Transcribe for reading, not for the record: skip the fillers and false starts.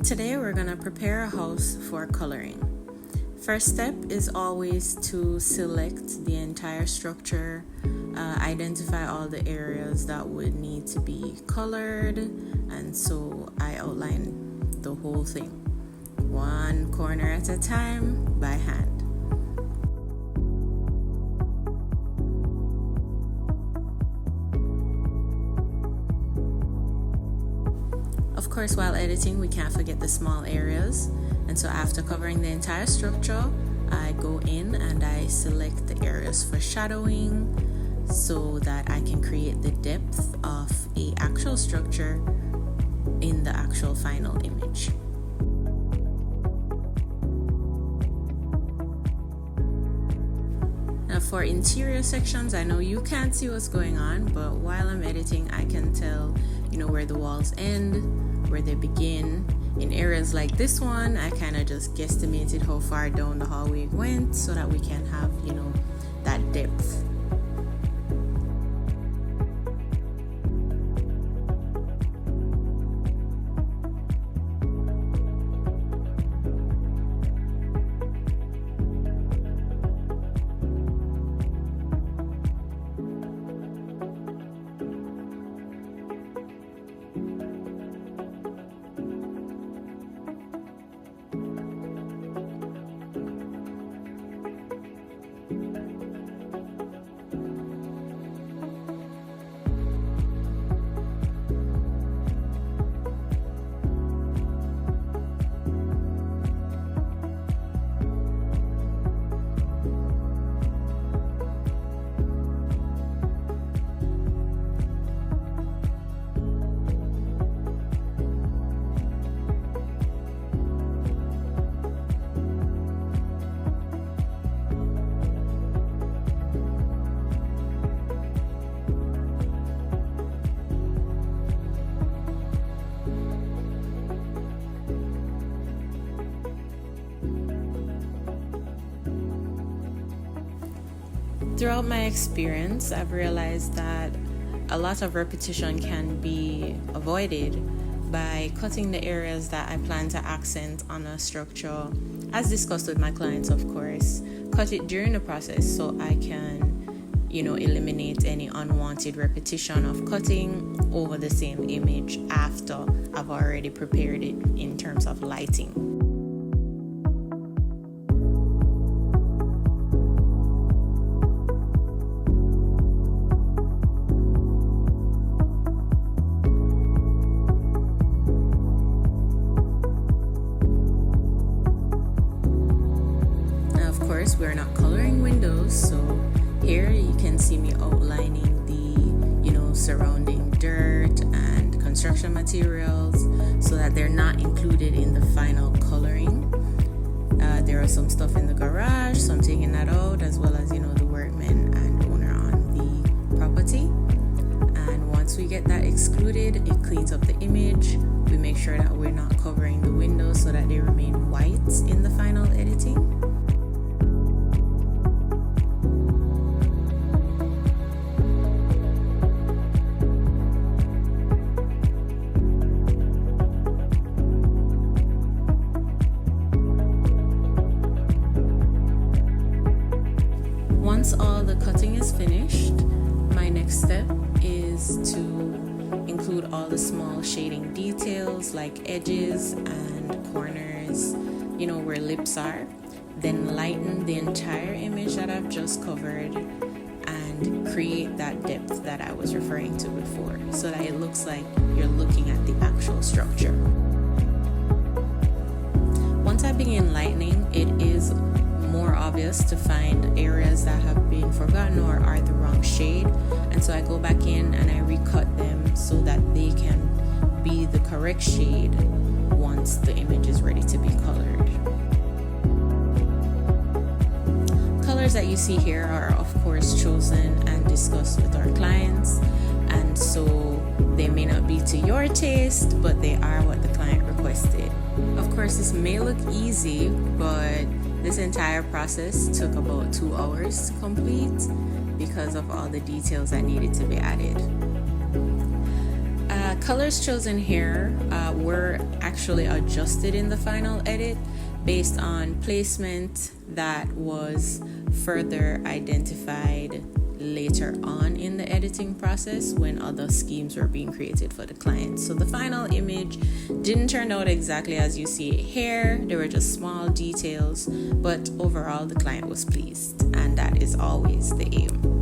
Today we're going to prepare a house for coloring. First step is always to select the entire structure, identify all the areas that would need to be colored, and so I outline the whole thing, one corner at a time by hand. Of course, while editing, we can't forget the small areas. And so after covering the entire structure, I go in and I select the areas for shadowing so that I can create the depth of an actual structure in the actual final image. Now for interior sections, I know you can't see what's going on, but while I'm editing, I can tell, where the walls end, where they begin. In areas like this one, I kind of just guesstimated how far down the hallway went so that we can have, that depth. Throughout my experience, I've realized that a lot of repetition can be avoided by cutting the areas that I plan to accent on a structure, as discussed with my clients, of course. Cut it during the process so I can, eliminate any unwanted repetition of cutting over the same image after I've already prepared it in terms of lighting. We're not coloring windows, so here you can see me outlining the surrounding dirt and construction materials so that they're not included in the final coloring. There are some stuff in the garage, so I'm taking that out, as well as the workman and owner on the property. And once we get that excluded, it cleans up the image. We make sure that we're not covering the windows so that they remain white in the final editing. Once all the cutting is finished, my next step is to include all the small shading details like edges and corners, where lips are. Then lighten the entire image that I've just covered and create that depth that I was referring to before so that it looks like you're looking at the actual structure. Once I begin lightening, it is more obvious to find areas that have been forgotten or are the wrong shade, and so I go back in and I recut them so that they can be the correct shade once the image is ready to be colored. Colors that you see here are of course chosen and discussed with our clients, and so they may not be to your taste, but they are what the client requested. Of course, this may look easy, but this entire process took about 2 hours to complete because of all the details that needed to be added. Colors chosen here were actually adjusted in the final edit based on placement that was further identified later on in the editing process when other schemes were being created for the client. So the final image didn't turn out exactly as you see it here. There were just small details, but overall the client was pleased, and that is always the aim.